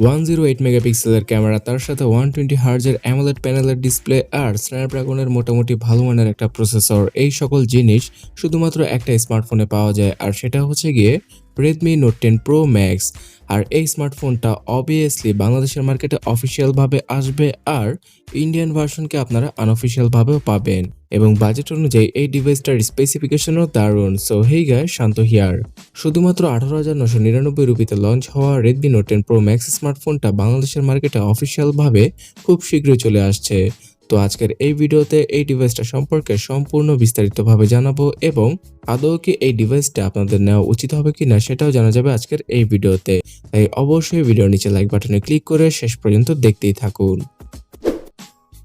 108 মেগাপিক্সেলের ক্যামেরা, তার সাথে 120 হার্জের অ্যামোলেড প্যানেলের ডিসপ্লে আর স্ন্যাপড্রাগনের মোটামুটি ভালো মানের একটা প্রসেসর, এই সকল জিনিস শুধুমাত্র একটা স্মার্টফোনে পাওয়া যায়, আর সেটা হচ্ছে গিয়ে Redmi Note 10 Pro Max। আর এই স্মার্টফোনটা অবভিয়াসলি বাংলাদেশের মার্কেটে অফিসিয়ালভাবে আসবে, আর ইন্ডিয়ান ভার্সনকে আপনারা আনঅফিসিয়ালভাবেও পাবেন, এবং বাজেট অনুযায়ী এই ডিভাইসটার স্পেসিফিকেশনও দারুণ। So hey guys, Shanto here. শুধুমাত্র 18,999 রুপিতে লঞ্চ হওয়া Redmi Note 10 Pro Max স্মার্টফোনটা বাংলাদেশের মার্কেটে অফিসিয়ালভাবে খুব শীঘ্রই চলে আসছে। তো আজকের এই ভিডিওতে এই ডিভাইসটা সম্পর্কে সম্পূর্ণ বিস্তারিতভাবে জানাবো, এবং আদৌ কি এই ডিভাইসটা আপনাদের নেওয়া উচিত হবে কিনা সেটাও জানা যাবে আজকের এই ভিডিওতে। তাই অবশ্যই ভিডিওর নিচে লাইক বাটনে ক্লিক করে শেষ পর্যন্ত দেখতেই থাকুন।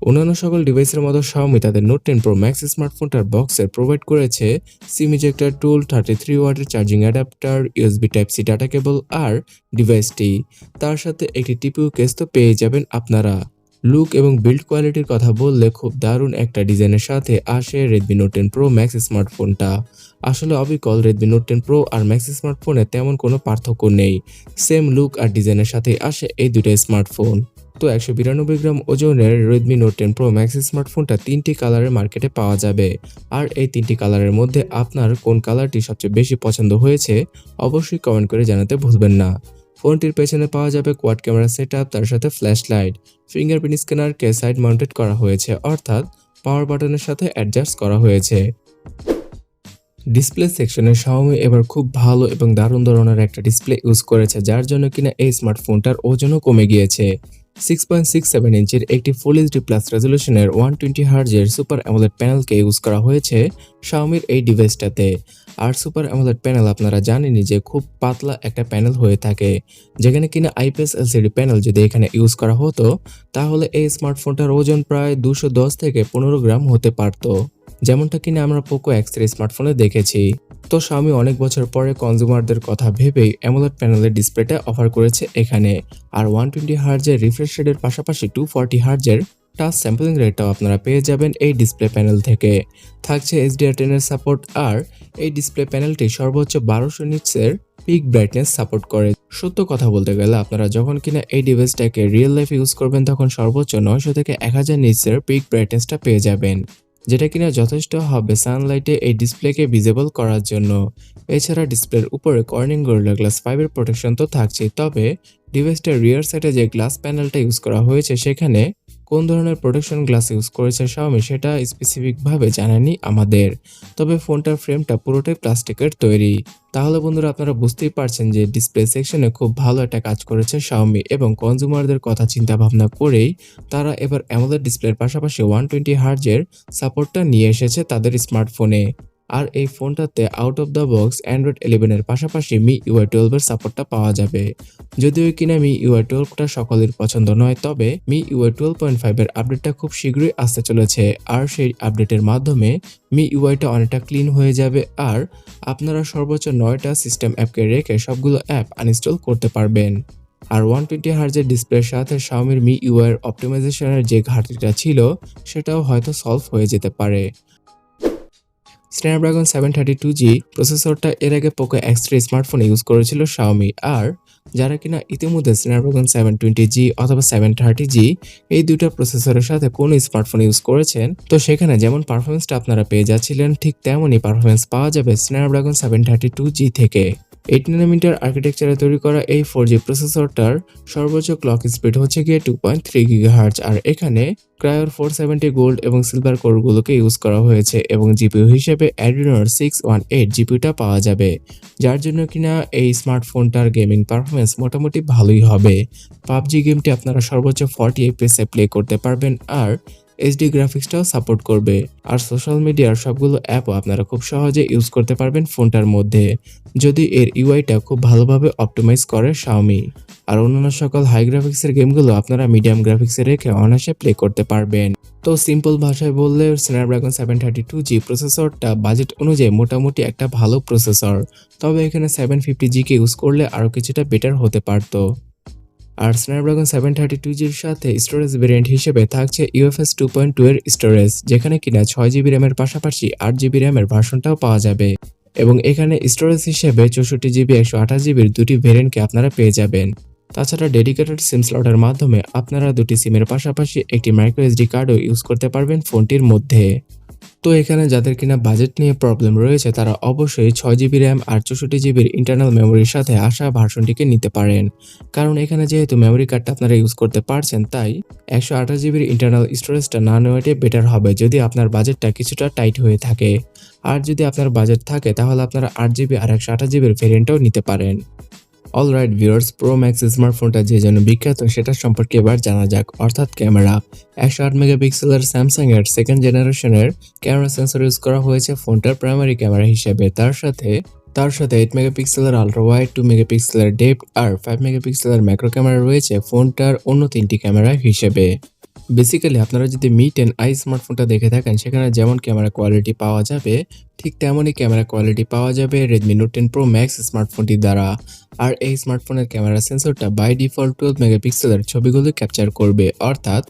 অন্যান্য সকল ডিভাইসের মতো Xiaomi তাদের Note 10 Pro Max স্মার্টফোনটার বক্সে প্রোভাইড করেছে সিম ইজেক্টর টুল, 33 ওয়াটের charging adapter, USB Type-C data cable আর ডিভাইসটি তার সাথে একটি টিপিইউ কেস তো পেয়ে যাবেন আপনারা। লুক এবং বিল্ড কোয়ালিটির কথা বললে খুব দারুণ একটা ডিজাইনের সাথে আসে Redmi Note 10 Pro Max স্মার্টফোনটা। আসলে অবিকল Redmi Note 10 Pro আর Max স্মার্টফোনে তেমন কোনো পার্থক্য নেই, সেম লুক আর ডিজাইনের সাথে আসে এই দুটো স্মার্টফোন। তো 192 গ্রাম ওজনের Redmi Note 10 Pro Max স্মার্টফোনটা 3টি কালারের মার্কেটে পাওয়া যাবে, আর এই 3টি কালারের মধ্যে আপনার কোন কালারটি সবচেয়ে বেশি পছন্দ হয়েছে অবশ্যই কমেন্ট করে জানাতে ভুলবেন না। ফোনটির পেছনে পাওয়া যাবে কোয়াড ক্যামেরা সেটআপ, তার সাথে ফ্ল্যাশ লাইট, ফিঙ্গারপ্রিন্ট স্ক্যানারকে সাইড মাউন্টেড করা হয়েছে, অর্থাৎ পাওয়ার বাটনের সাথে অ্যাডজাস্ট করা হয়েছে। ডিসপ্লে সেকশনে Xiaomi এবার খুব ভালো এবং দারুণ ধরনের একটা ডিসপ্লে ইউজ করেছে, যার জন্য কিনা এই স্মার্টফোনটার ওজনও কমে গিয়েছে। 6.67 ইঞ্চির একটি ফুল এইচডি প্লাস রেজলিউশনের 120 হার্জের সুপার অ্যামোলেড প্যানেলকে ইউজ করা হয়েছে Xiaomiর এই ডিভাইসটাতে। আর সুপার অ্যামোলেড প্যানেল আপনারা জানেনই যে খুব পাতলা একটা প্যানেল হয়ে থাকে, যেখানে কিনা IPS LCD প্যানেল যদি এখানে ইউজ করা হতো তাহলে এই স্মার্টফোনটার ওজন প্রায় 210 থেকে 15 গ্রাম হতে পারত, যেমনটা কিনা আমরা পোকো X3 স্মার্টফোনে দেখেছি। তো Xiaomi অনেক বছর পরে কনজিউমারদের কথা ভেবেই অ্যামোলেড প্যানেলের ডিসপ্লেটা অফার করেছে এখানে। আর 120 হার্জের রিফ্রেশ রেটের পাশাপাশি 240 হার্জের টাচ স্যাম্পলিং রেটটাও আপনারা পেয়ে যাবেন এই ডিসপ্লে প্যানেল থেকে। থাকছে HDR10 এর সাপোর্ট, আর এই ডিসপ্লে প্যানেলটি সর্বোচ্চ 1200 নিটসের পিক ব্রাইটনেস সাপোর্ট করে। সত্য কথা বলতে গেলে আপনারা যখন কিনা এই ডিভাইসটাকে রিয়েল লাইফে ইউজ করবেন তখন সর্বোচ্চ 900 থেকে 1000 নিটসের পিক ব্রাইটনেসটা পেয়ে যাবেন, যেটা কিনা যথেষ্ট হবে সানলাইটে এই ডিসপ্লেকে ভিজিবল করার জন্য। এছাড়া ডিসপ্লের উপরে কর্নিং গরিলা গ্লাস 5 এর প্রোটেকশন তো থাকছেই, তবে ডিভাইসটার রিয়ার সাইডে যে গ্লাস প্যানেলটা ইউজ করা হয়েছে সেখানে কোন ধরনের প্রোটেকশন গ্লাস ইউজ করেছে Xiaomi সেটা স্পেসিফিকভাবে জানায়নি আমাদের, তবে ফোনটার ফ্রেমটা পুরোটাই প্লাস্টিকের তৈরি। তাহলে বন্ধুরা আপনারা বুঝতেই পারছেন যে ডিসপ্লে সেকশনে খুব ভালো একটা কাজ করেছে Xiaomi, এবং কনজিউমারদের কথা চিন্তা ভাবনা করেই তারা এবার অ্যামোলেড ডিসপ্লের পাশাপাশি 120 হার্জের সাপোর্টটা নিয়ে এসেছে তাদের স্মার্টফোনে। আর এই ফোনটাতে out of the box Android 11 এর পাশাপাশি MIUI 12 এর সাপোর্টটা পাওয়া যাবে। যদিও কিনা MIUI 12টা সকলের পছন্দ নয়, তবে MIUI 12.5 এর আপডেটটা খুব শীঘ্রই আসতে চলেছে, আর সেই আপডেটের মাধ্যমে MIUIটা অনেকটা ক্লিন হয়ে যাবে, আর আপনারা সর্বোচ্চ 9টা সিস্টেম অ্যাপকে রেখে সবগুলো অ্যাপ আনইনস্টল করতে পারবেন। আর 120 হার্জের ডিসপ্লের সাথে Xiaomiর MIUI এর অপটিমাইজেশনের যে ঘাটতিটা ছিল সেটাও হয়তো সলভ হয়ে যেতে পারে। স্ন্যাপড্রাগন 732G প্রসেসরটা এর আগে পোকো X3 স্মার্টফোনে ইউজ করেছিল Xiaomi, আর যারা কিনা ইতিমধ্যে স্ন্যাপড্রাগন 720G অথবা 730G এই দুইটা প্রসেসরের সাথে কোন স্মার্টফোন ইউজ করেছেন, তো সেখানে যেমন পারফরমেন্সটা আপনারা পেয়ে যাচ্ছিলেন ঠিক তেমনই পারফরমেন্স পাওয়া যাবে স্ন্যাপড্রাগন 732G থেকে। 8 nanometer আর্কিটেকচারে তৈরি করা এই 4G প্রসেসরটার সর্বোচ্চ ক্লক স্পিড হচ্ছে গিয়ে 2.3 GHz, আর এখানে ক্রায়োর 470 গোল্ড এবং সিলভার কোরগুলোকে ইউজ করা হয়েছে, এবং জিপিইউ হিসেবে Adreno 618 জিপিইউটা পাওয়া যাবে, যার জন্য কিনা এই স্মার্টফোনটার গেমিং পারফরমেন্স মোটামুটি ভালোই হবে। PUBG গেমটি আপনারা সর্বোচ্চ 40 FPS এ প্লে করতে পারবেন, আর HD গ্রাফিক্সটাও সাপোর্ট করবে, আর সোশ্যাল মিডিয়ার সবগুলো অ্যাপও আপনারা খুব সহজে ইউজ করতে পারবেন ফোনটার মধ্যে, যদি এর ইউআইটা খুব ভালোভাবে অপটিমাইজ করে Xiaomi। আর অন্যান্য সকল হাই গ্রাফিক্সের গেমগুলো আপনারা মিডিয়াম গ্রাফিক্সে রেখে অনায়াসে প্লে করতে পারবেন। তো সিম্পল ভাষায় বললে স্ন্যাপড্রাগন 732G প্রসেসরটা বাজেট অনুযায়ী মোটামুটি একটা ভালো প্রসেসর, তবে এখানে 750G কে ইউজ করলে আরও কিছুটা বেটার হতে পারত। আর স্ন্যাপড্রাগন 732G'র সাথে স্টোরেজ ভেরিয়েন্ট হিসেবে থাকছে UFS 2.2 এর স্টোরেজ, যেখানে কিনা 6GB র্যামের পাশাপাশি 8GB র্যামের ভার্সনটাও পাওয়া যাবে, এবং এখানে স্টোরেজ হিসেবে 64GB 128GB দুটি ভেরিয়েন্টকে আপনারা পেয়ে যাবেন। তাছাড়া ডেডিকেটেড সিম স্লটের মাধ্যমে আপনারা দুটি সিমের পাশাপাশি একটি মাইক্রো এসডি কার্ডও ইউজ করতে পারবেন ফোনটির মধ্যে। তো এখানে যাদের কিনা বাজেট নিয়ে প্রবলেম রয়েছে তারা অবশ্যই 6 জিবি র্যাম আর 64 জিবির ইন্টারনাল মেমোরির সাথে আসা ভার্সনটিকে নিতে পারেন। কারণ এখানে যেহেতু মেমোরি কার্ডটা আপনারা ইউজ করতে পারছেন, তাই 128 জিবির ইন্টারনাল স্টোরেজটা না নেওয়াটাই বেটার হবে যদি আপনার বাজেটটা কিছুটা টাইট হয়ে থাকে। আর যদি আপনার বাজেট থাকে তাহলে আপনারা 8 জিবি আর 128 জিবির ভেরিয়েন্টও নিতে পারেন। অলরাইট ভিউয়ার্স, প্রো ম্যাক্স স্মার্টফোনটা যে জন্য বিখ্যাত সেটা সম্পর্কে এবার জানা যাক, অর্থাৎ ক্যামেরা। 108 মেগাপিক্সেলের স্যামসাং এর সেকেন্ড জেনারেশনের ক্যামেরা সেন্সর ইউজ করা হয়েছে ফোনটার প্রাইমারি ক্যামেরা হিসেবে। তার সাথে 8 মেগাপিক্সেলের আলট্রা ওয়াইড, 2 মেগাপিক্সেলের ডেপথ আর 5 মেগাপিক্সেলের ম্যাক্রো ক্যামেরা রয়েছে ফোনটার অন্য তিনটি ক্যামেরা হিসেবে। বেসিক্যালি আপনারা যদি মি 10i স্মার্টফোনটা দেখে থাকেন, সেখানে যেমন ক্যামেরা কোয়ালিটি পাওয়া যাবে ঠিক তেমনই ক্যামেরা কোয়ালিটি পাওয়া যাবে Redmi Note 10 Pro Max স্মার্টফোনটির দ্বারা। আর এই স্মার্টফোনের ক্যামেরা সেন্সরটা বাই ডিফল্ট 12 মেগাপিক্সেলের ছবিগুলো ক্যাপচার করবে, অর্থাৎ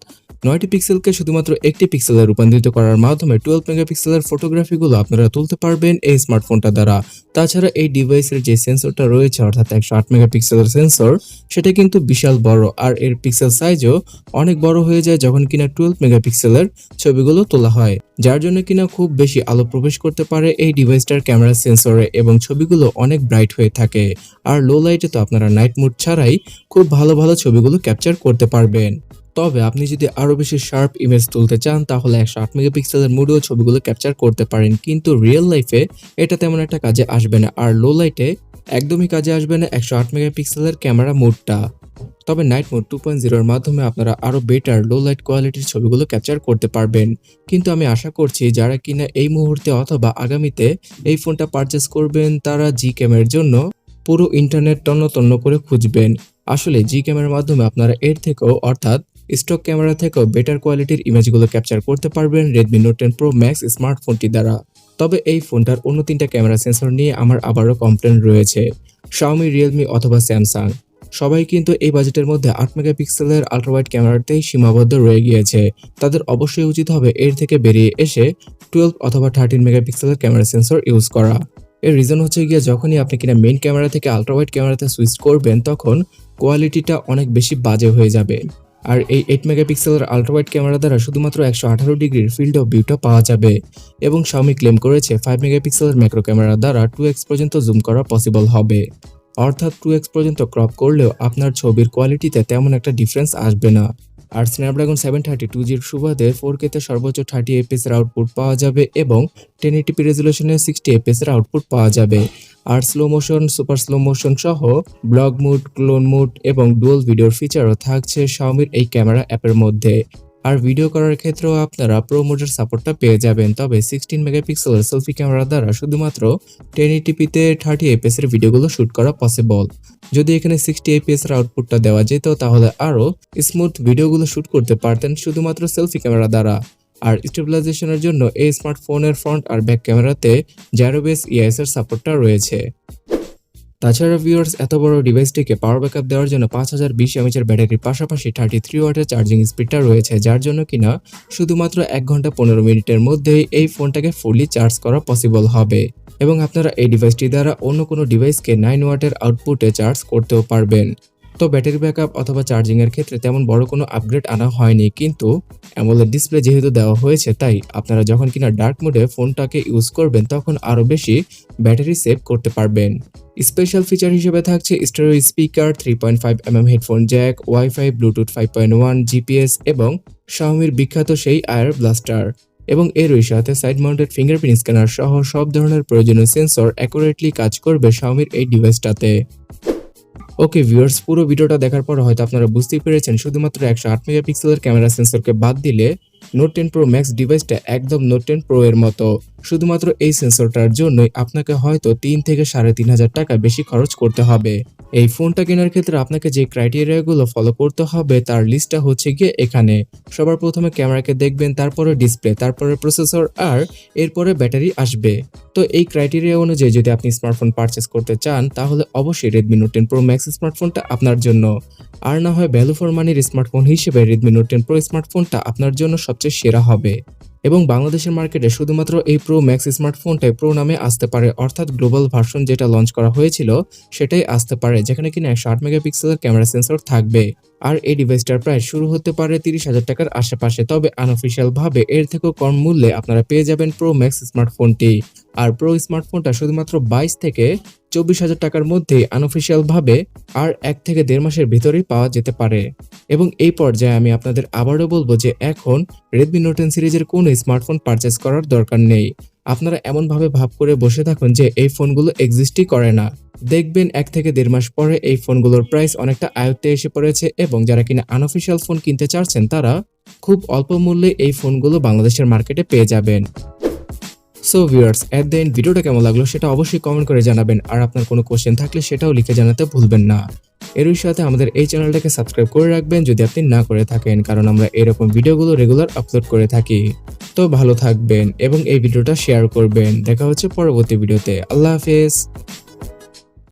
9টি পিক্সেলকে শুধুমাত্র একটি পিক্সেলে রূপান্তরিত করার মাধ্যমে 12 মেগাপিক্সেলের ফটোগ্রাফিগুলো আপনারা তুলতে পারবেন এই স্মার্টফোনটা দ্বারা। তাছাড়া এই ডিভাইসের যে সেন্সরটা রয়েছে অর্থাৎ 108 মেগাপিক্সেলের সেন্সর, সেটা কিন্তু বিশাল বড় আর এর পিক্সেল সাইজও অনেক বড় হয়ে যায় যখন কিনা 12 মেগাপিক্সেলের ছবিগুলো তোলা হয়, যার জন্য কিনা খুব বেশি আলো প্রবেশ করতে পারে এই ডিভাইসটার ক্যামেরা সেন্সরে এবং ছবিগুলো অনেক ব্রাইট হয়ে থাকে। আর লো লাইটে তো আপনারা নাইট মোড ছাড়াই খুব ভালো ভালো ছবিগুলো ক্যাপচার করতে পারবেন। তবে আপনি যদি আরো বেশি শার্প ইমেজ তুলতে চান তাহলে 108 মেগাপিক্সেলের মোডেও ছবিগুলো ক্যাপচার করতে পারেন, কিন্তু রিয়েল লাইফে এটা তেমন একটা কাজে আসবে না। আর লো লাইটে একদমই কাজে আসবে না 108 মেগাপিক্সেলের ক্যামেরা মোডটা। তবে নাইট মোড 2.0 এর মাধ্যমে আপনারা আরো বেটার লো লাইট কোয়ালিটির ছবিগুলো ক্যাপচার করতে পারবেন। কিন্তু আমি আশা করছি যারা কিনা এই মুহূর্তে অথবা আগামীতে এই ফোনটা পারচেস করবেন তারা জি ক্যামের জন্য পুরো ইন্টারনেট তন্ন তন্ন করে খুঁজবেন। আসলে জি ক্যামেরার মাধ্যমে আপনারা এর থেকেও অর্থাৎ স্টক ক্যামেরা থেকেও বেটার কোয়ালিটির ইমেজগুলো ক্যাপচার করতে পারবেন Redmi Note 10 Pro Max স্মার্টফোনটি দ্বারা। তবে এই ফোনটার অন্য তিনটা ক্যামেরা সেন্সর নিয়ে আমার আবারও কমপ্লেন রয়েছে। Xiaomi, Realme অথবা Samsung সবাই কিন্তু এই বাজেটের মধ্যে 8 মেগাপিক্সেলের আলট্রা ওয়াইড ক্যামেরাতেই সীমাবদ্ধ রয়ে গিয়েছে। তাদের অবশ্যই উচিত হবে এর থেকে বেরিয়ে এসে 12 অথবা 13 মেগাপিক্সেলের ক্যামেরা সেন্সর ইউজ করা। এর রিজন হচ্ছে গিয়ে যখনই আপনি কিনা মেইন ক্যামেরা থেকে আলট্রা ওয়াইড ক্যামেরাতে সুইচ করবেন তখন কোয়ালিটিটা অনেক বেশি বাজে হয়ে যাবে। আর এই 8 মেগাপিক্সেলের আলট্রা ওয়াইড ক্যামেরা দ্বারা শুধুমাত্র 118 ডিগ্রির ফিল্ড অফ ভিউটা পাওয়া যাবে এবং Xiaomi ক্লেম করেছে 5 মেগাপিক্সেলের ম্যাক্রো ক্যামেরা দ্বারা 2x পর্যন্ত জুম করা পসিবল হবে, অর্থাৎ 2x পর্যন্ত ক্রপ করলেও আপনার ছবির কোয়ালিটিতে তেমন একটা ডিফারেন্স আসবে না। আর স্ন্যাপড্রাগন 732G'র সুবাদে 4K তে সর্বোচ্চ 30 fps এর আউটপুট পাওয়া যাবে এবং 1080p রেজোলিউশনে 60 fps এর আউটপুট পাওয়া যাবে। আর slow motion, super slow motion সহ ব্লগ মুড, ক্লোন মুড এবং ডুয়াল ভিডিওর ফিচারও থাকছে Xiaomiর এই ক্যামেরা অ্যাপের মধ্যে। আর ভিডিও করার ক্ষেত্রেও আপনারা প্রো মোডের সাপোর্টটা পেয়ে যাবেন। তবে 16 মেগাপিক্সেলের সেলফি ক্যামেরা দ্বারা শুধুমাত্র 1080p তে 30 fps এর ভিডিওগুলো শুট করা পসিবল। যদি এখানে 60 fps এর আউটপুটটা দেওয়া যেত তাহলে আরো স্মুথ ভিডিওগুলো শুট করতে পারতেন শুধুমাত্র সেলফি ক্যামেরা দ্বারা। আর স্টেবিলাইজেশনের জন্য এই স্মার্টফোনের ফ্রন্ট আর ব্যাক ক্যামেরাতে জাইরোবেস ইএস এর সাপোর্টটা রয়েছে। তাছাড়া ভিউয়ার্স, এত বড় ডিভাইসটিকে পাওয়ার ব্যাকআপ দেওয়ার জন্য 5020 mAh এর ব্যাটারির পাশাপাশি 33 ওয়াটের চার্জিং স্পিডটা রয়েছে, যার জন্য কিনা শুধুমাত্র 1 ঘন্টা 15 মিনিটের মধ্যেই এই ফোনটাকে ফুললি চার্জ করা পসিবল হবে এবং আপনারা এই ডিভাইসটি দ্বারা অন্য কোনো ডিভাইসকে 9 ওয়াটের আউটপুটে চার্জ করতেও পারবেন। তো ব্যাটারি ব্যাকআপ অথবা চার্জিং এর ক্ষেত্রে তেমন বড় কোনো আপগ্রেড আনা হয়নি, কিন্তু অ্যামোলেড ডিসপ্লে যেহেতু দেওয়া হয়েছে তাই আপনারা যখন কিনা ডার্ক মোডে ফোনটাকে ইউজ করবেন তখন আরো বেশি ব্যাটারি সেভ করতে পারবেন। স্পেশাল ফিচার হিসেবে থাকছে stereo speaker, 3.5mm headphone Jack, wifi, Bluetooth 5.1, GPS এবং Xiaomiর বিখ্যাত সেই আয়ার ব্লাস্টার এবং এরই সাথে সাইড মাউন্টেড ফিঙ্গারপ্রিন্ট স্ক্যানার সহ সব ধরনের প্রয়োজনীয় সেন্সর অ্যাকুরেটলি কাজ করবে Xiaomiর এই ডিভাইসটাতে। ওকে ভিউয়ার্স, পুরো ভিডিওটা দেখার পর হয়তো আপনারা বুঝতেই পেরেছেন শুধুমাত্র 108 মেগাপিক্সেলের ক্যামেরা সেন্সরকে বাদ দিলে Note 10 Pro Max ডিভাইসটা একদম Note 10 Pro এর মতো। শুধুমাত্র এই সেন্সরটার জন্যই আপনাকে হয়তো 3 থেকে 3,500 টাকা বেশি খরচ করতে হবে। এই ফোনটা কেনার ক্ষেত্রে আপনাকে যে ক্রাইটেরিয়াগুলো ফলো করতে হবে তার লিস্টটা হচ্ছে গিয়ে এখানে। সবার প্রথমে ক্যামেরাকে দেখবেন, তারপরে ডিসপ্লে, তারপরে প্রসেসর আর এরপরে ব্যাটারি আসবে। তো এই ক্রাইটেরিয়া অনুযায়ী যদি আপনি স্মার্টফোন পারচেস করতে চান তাহলে অবশ্যই Redmi Note 10 Pro Max স্মার্টফোনটা আপনার জন্য। আর না হয় ভ্যালু ফর মানির স্মার্টফোন হিসেবে Redmi Note 10 Pro স্মার্টফোনটা আপনার জন্য সবচেয়ে সেরা হবে। এবং বাংলাদেশের মার্কেটে শুধুমাত্র এই প্রো ম্যাক্স স্মার্টফোনটাই প্রো নামে আসতে পারে, অর্থাৎ গ্লোবাল ভার্সন যেটা লঞ্চ করা হয়েছিল সেটাই আসতে পারে, যেখানে কিনা 108 মেগাপিক্সেলের ক্যামেরা সেন্সর থাকবে। আর এই ডিভাইসটার প্রাইস শুরু হতে পারে 30,000 টাকার আশেপাশে। তবে আনঅফিশিয়াল ভাবে এর থেকেও কম মূল্যে আপনারা পেয়ে যাবেন প্রো ম্যাক্স স্মার্টফোনটি। আর প্রো স্মার্টফোনটা শুধুমাত্র 22 থেকে 24,000 টাকার মধ্যেই আনঅফিশিয়াল ভাবে আর 1 থেকে 1.5 মাসের ভিতরেই পাওয়া যেতে পারে। এবং এই পর্যায়ে আমি আপনাদের আবারও বলবো যে এখন Redmi Note 10 সিরিজের কোনো স্মার্টফোন পারচেজ করার দরকার নেই। আপনারা এমনভাবে ভাব করে বসে থাকুন যে এই ফোনগুলো এক্সিস্টই করে না। দেখবেন 1 থেকে 1.5 মাস পরে এই ফোনগুলোর প্রাইস অনেকটা আয়ত্তে এসে পড়েছে এবং যারা কিনা আনঅফিশিয়াল ফোন কিনতে চাচ্ছেন তারা খুব অল্প মূল্যে এই ফোনগুলো বাংলাদেশের মার্কেটে পেয়ে যাবেন। So viewers, at the end ভিডিওটা কেমন লাগলো সেটা অবশ্যই কমেন্ট করে জানাবেন, আর আপনার কোনো কোশ্চেন থাকলে সেটাও লিখে জানাতে ভুলবেন না। এরই সাথে আমাদের এই চ্যানেলটাকে সাবস্ক্রাইব করে রাখবেন যদি আপনি না করে থাকেন, কারণ আমরা এরকম ভিডিওগুলো রেগুলার আপলোড করে থাকি। তো ভালো থাকবেন এবং এই ভিডিওটা শেয়ার করবেন। দেখা হচ্ছে পরবর্তী ভিডিওতে। আল্লাহ হাফেজ।